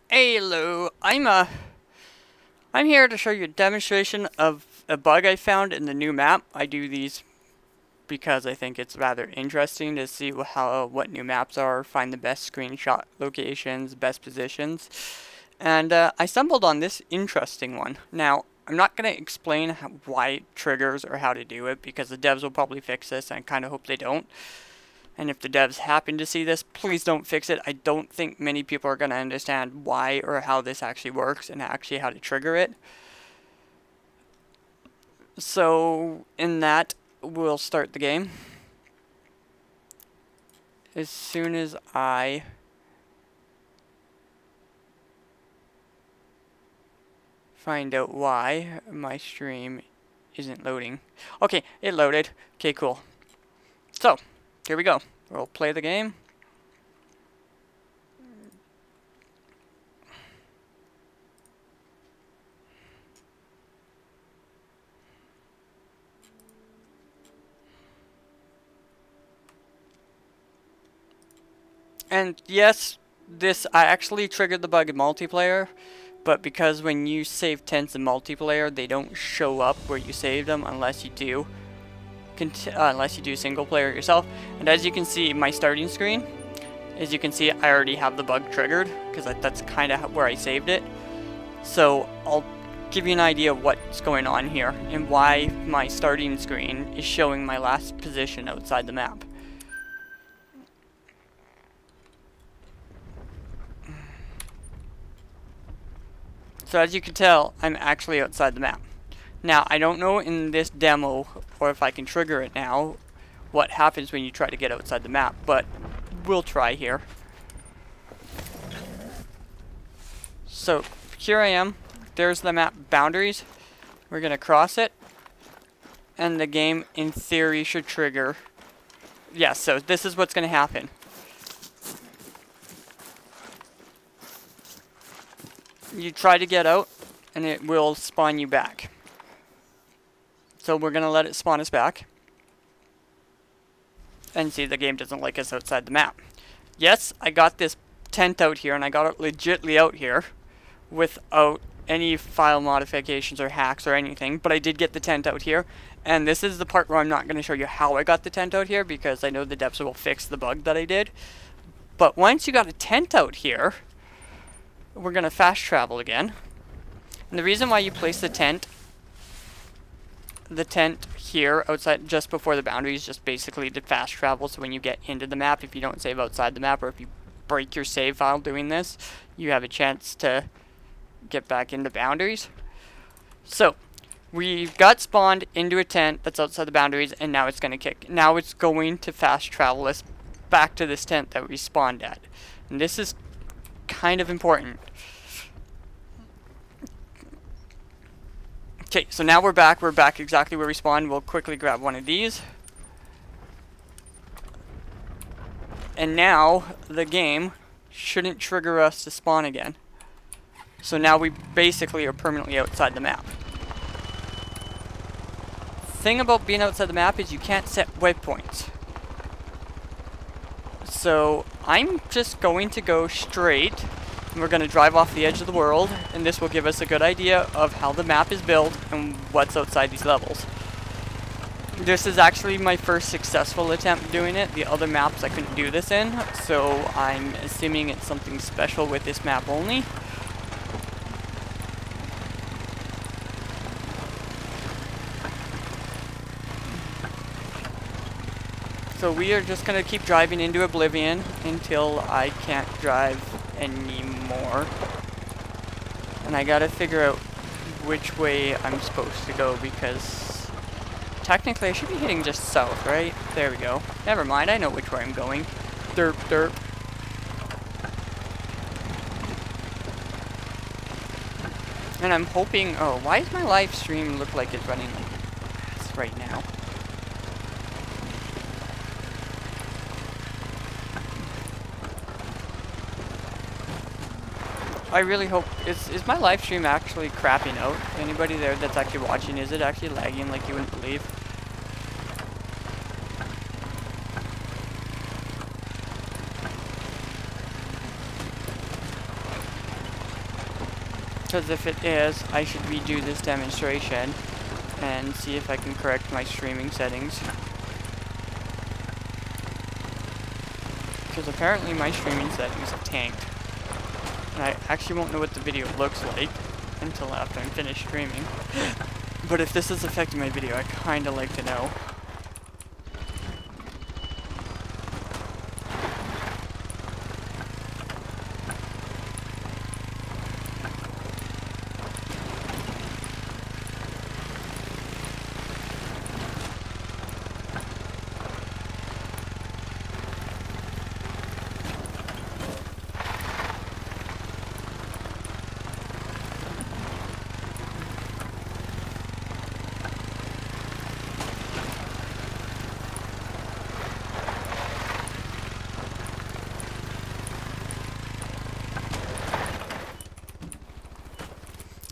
Hello, I'm here to show you a demonstration of a bug I found in the new map. I do these because I think it's rather interesting to see what new maps are, find the best screenshot locations, best positions, and I stumbled on this interesting one. Now, I'm not going to explain why it triggers or how to do it because the devs will probably fix this, and I kind of hope they don't. And if the devs happen to see this, please don't fix it. I don't think many people are going to understand why or how this actually works and actually how to trigger it. So, in that, we'll start the game. As soon as I find out why my stream isn't loading. Okay, it loaded. Okay, cool. So, here we go. We'll play the game. And yes, I actually triggered the bug in multiplayer, but because when you save tents in multiplayer, they don't show up where you saved them unless you do single player yourself. And as you can see, my starting screen, as you can see, I already have the bug triggered because that's kind of where I saved it. So I'll give you an idea of what's going on here and why my starting screen is showing my last position outside the map. So as you can tell, I'm actually outside the map. Now, I don't know in this demo, or if I can trigger it now, what happens when you try to get outside the map, but we'll try here. So, here I am. There's the map boundaries. We're going to cross it, and the game, in theory, should trigger. Yeah, so this is what's going to happen. You try to get out, and it will spawn you back. So we're going to let it spawn us back. And see, the game doesn't like us outside the map. Yes, I got this tent out here, and I got it legitly out here without any file modifications or hacks or anything. But I did get the tent out here. And this is the part where I'm not going to show you how I got the tent out here, because I know the devs will fix the bug that I did. But once you got a tent out here, we're going to fast travel again. And the reason why you place the tent here outside just before the boundaries, just basically to fast travel, so when you get into the map, if you don't save outside the map or if you break your save file doing this, you have a chance to get back into boundaries. So we got spawned into a tent that's outside the boundaries, and now it's going to fast travel us back to this tent that we spawned at. And this is kind of important. Okay, so now we're back exactly where we spawned. We'll quickly grab one of these. And now the game shouldn't trigger us to spawn again. So now we basically are permanently outside the map. Thing about being outside the map is you can't set waypoints. So I'm just going to go straight. We're going to drive off the edge of the world, and this will give us a good idea of how the map is built and what's outside these levels. This is actually my first successful attempt doing it. The other maps I couldn't do this in, so I'm assuming it's something special with this map only. So we are just going to keep driving into oblivion until I can't drive anymore. And I gotta figure out which way I'm supposed to go, because technically I should be hitting just south, right? There we go. Never mind, I know which way I'm going. Derp, derp. And I'm hoping... Oh, why does my live stream look like it's running like this right now? I really hope... Is my live stream actually crapping out? Anybody there that's actually watching, is it actually lagging like you wouldn't believe? Because if it is, I should redo this demonstration and see if I can correct my streaming settings. Because apparently my streaming settings have tanked. And I actually won't know what the video looks like until after I'm finished streaming. But if this is affecting my video, I'd kinda like to know.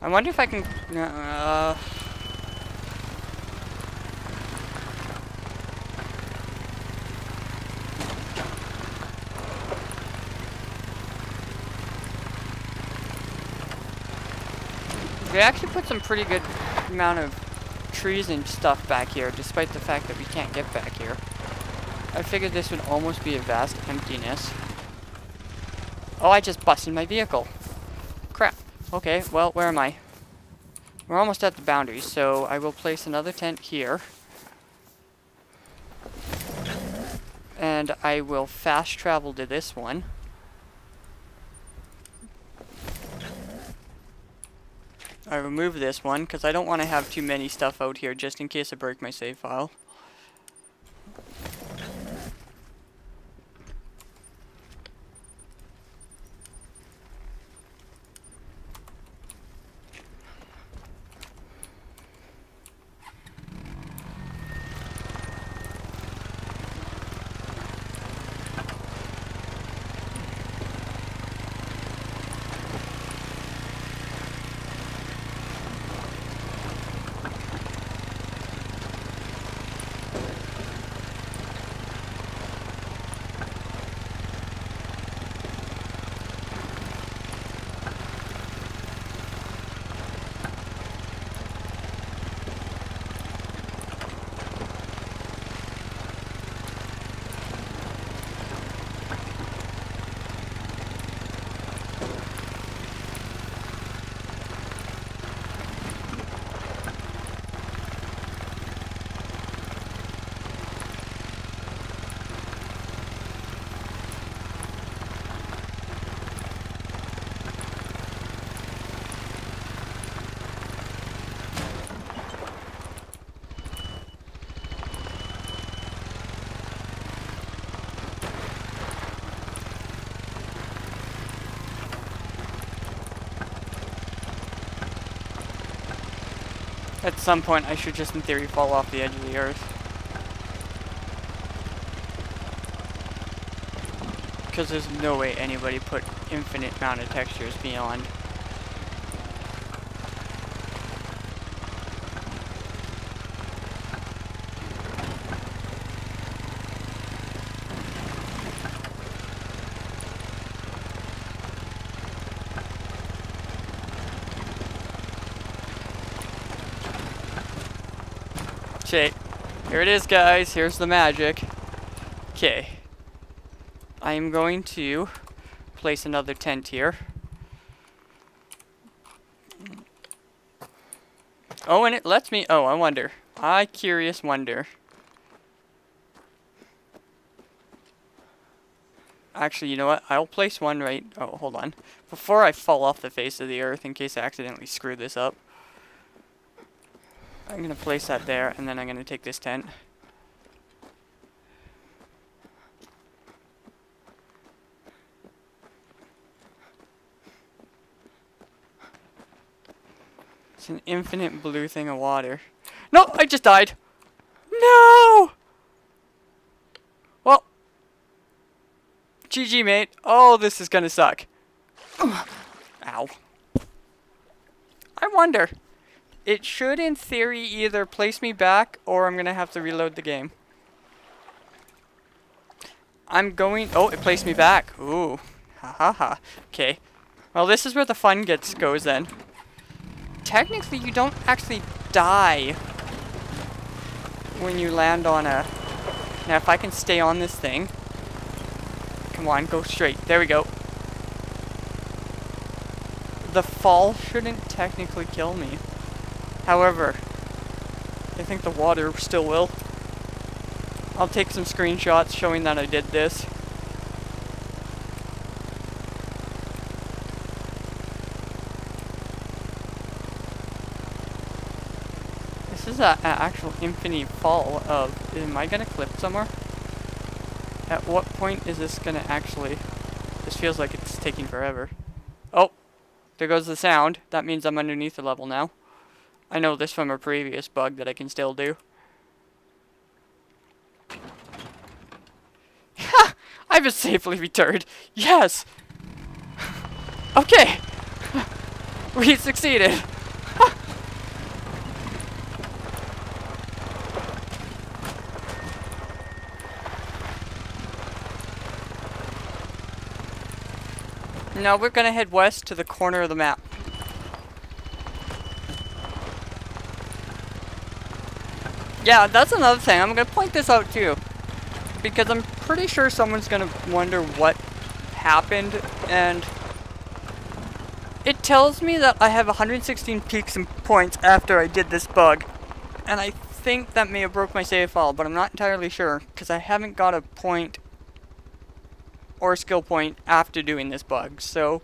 I wonder if I can, they actually put some pretty good amount of trees and stuff back here, despite the fact that we can't get back here. I figured this would almost be a vast emptiness. Oh, I just busted my vehicle. Crap. Okay, well, where am I? We're almost at the boundary, so I will place another tent here. And I will fast travel to this one. I remove this one, because I don't want to have too many stuff out here, just in case I break my save file. At some point, I should just, in theory, fall off the edge of the earth. Because there's no way anybody put infinite amount of textures beyond. Okay, here it is, guys. Here's the magic. Okay. I am going to place another tent here. Oh, and it lets me... Oh, I wonder. I curious wonder. Actually, you know what? I'll place one right... Oh, hold on. Before I fall off the face of the earth, in case I accidentally screw this up. I'm going to place that there, and then I'm going to take this tent. It's an infinite blue thing of water. No, I just died. No! Well. GG, mate. Oh, this is going to suck. Ow. I wonder. It should, in theory, either place me back, or I'm going to have to reload the game. I'm going... Oh, it placed me back. Ooh. Ha ha ha. Okay. Well, this is where the fun goes then. technically you don't actually die when you land on a... Now if I can stay on this thing. Come on, go straight. There we go. The fall shouldn't technically kill me. However, I think the water still will. I'll take some screenshots showing that I did this. This is an actual infinite fall of... Am I gonna clip somewhere? At what point is this gonna actually... This feels like it's taking forever. Oh! There goes the sound. That means I'm underneath the level now. I know this from a previous bug that I can still do. Ha! I've been safely returned. Yes! Okay! We succeeded! Now we're gonna head west to the corner of the map. Yeah, that's another thing. I'm gonna point this out too. Because I'm pretty sure someone's gonna wonder what happened, and it tells me that I have 116 peaks and points after I did this bug. And I think that may have broke my save file, but I'm not entirely sure, because I haven't got a point or skill point after doing this bug. So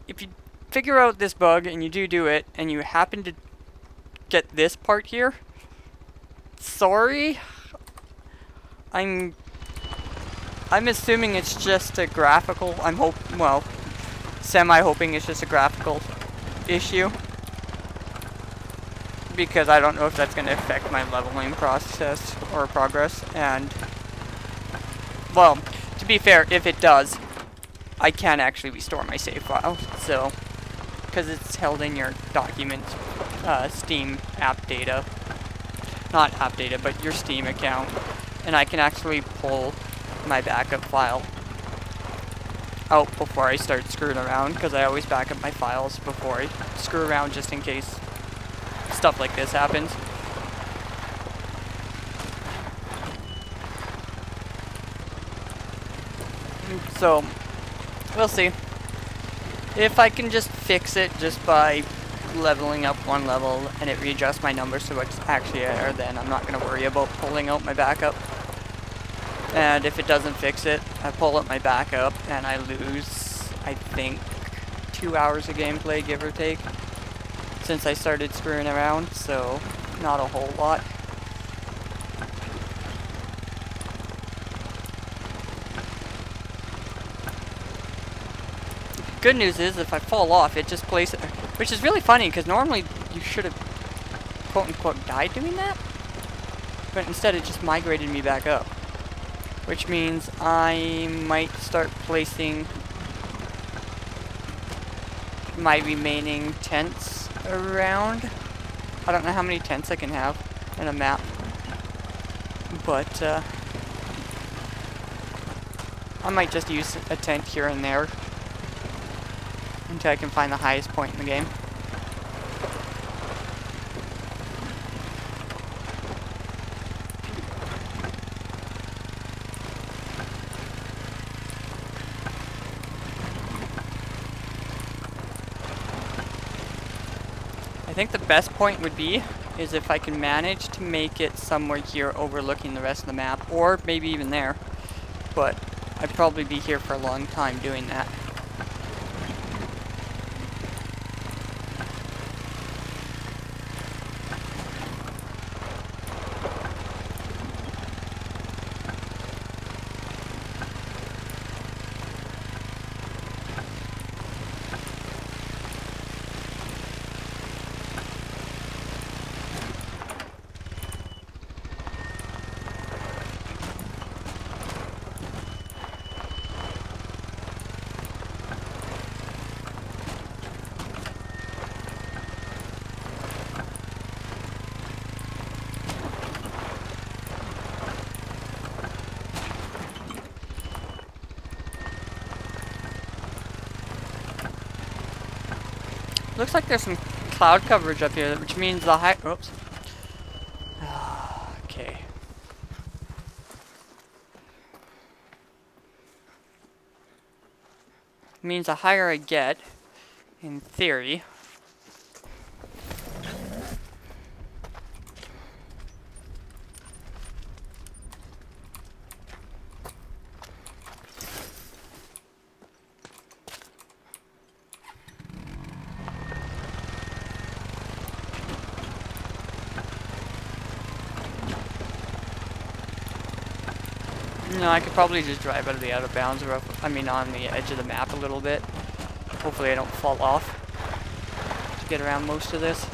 if you figure out this bug and you do it and you happen to get this part here, sorry, I'm assuming it's just a graphical, semi-hoping it's just a graphical issue, because I don't know if that's going to affect my leveling process or progress. And well, to be fair, if it does, I can actually restore my save file, so, because it's held in your documents, Steam app data, not app data, but your Steam account, and I can actually pull my backup file out before I start screwing around, because I always back up my files before I screw around, just in case stuff like this happens. So, we'll see. If I can just fix it just by leveling up one level and it readjusts my numbers so it's actually there, then I'm not going to worry about pulling out my backup. And if it doesn't fix it, I pull up my backup and I lose, I think, 2 hours of gameplay, give or take, since I started screwing around, so not a whole lot. Good news is, if I fall off, it just plays it, which is really funny, because normally you should have quote-unquote died doing that, but instead it just migrated me back up, which means I might start placing my remaining tents around. I don't know how many tents I can have in a map, but I might just use a tent here and there until I can find the highest point in the game. I think the best point would be is if I can manage to make it somewhere here overlooking the rest of the map, or maybe even there, but I'd probably be here for a long time doing that. Looks like there's some cloud coverage up here, which means the high. Oops. Okay. Means the higher I get, in theory. No, I could probably just drive out of the out of bounds, or I mean on the edge of the map a little bit. Hopefully I don't fall off to get around most of this.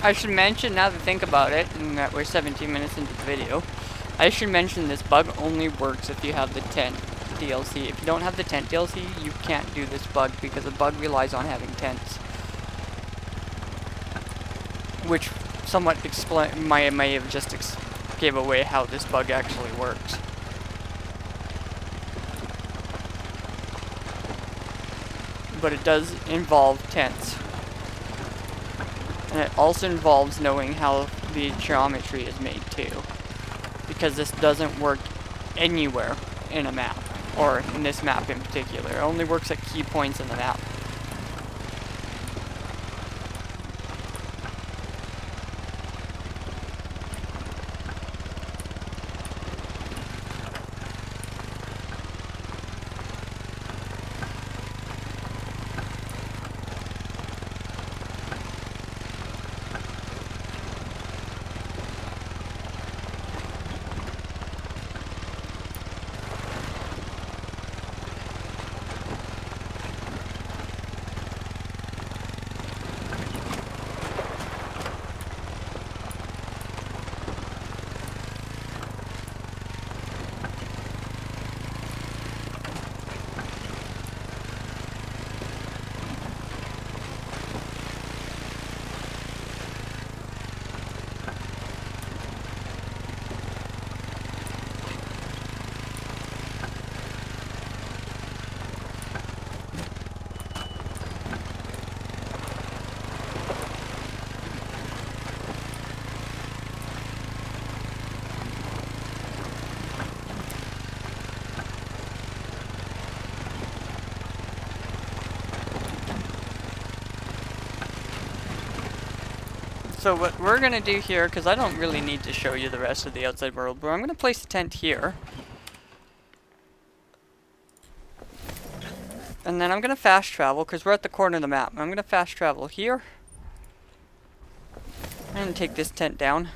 I should mention, now that I think about it, and that we're 17 minutes into the video, I should mention this bug only works if you have the tent DLC. If you don't have the tent DLC, you can't do this bug because the bug relies on having tents. Which somewhat may have just gave away how this bug actually works. But it does involve tents. And it also involves knowing how the geometry is made too. Because this doesn't work anywhere in a map. Or in this map in particular. It only works at key points in the map. So what we're going to do here, because I don't really need to show you the rest of the outside world, but I'm going to place a tent here. And then I'm going to fast travel, because we're at the corner of the map. I'm going to fast travel here. I'm going to take this tent down.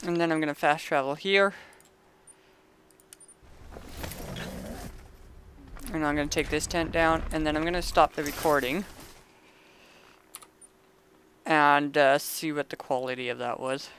And then I'm going to fast travel here. And I'm going to take this tent down, and then I'm going to stop the recording. And see what the quality of that was.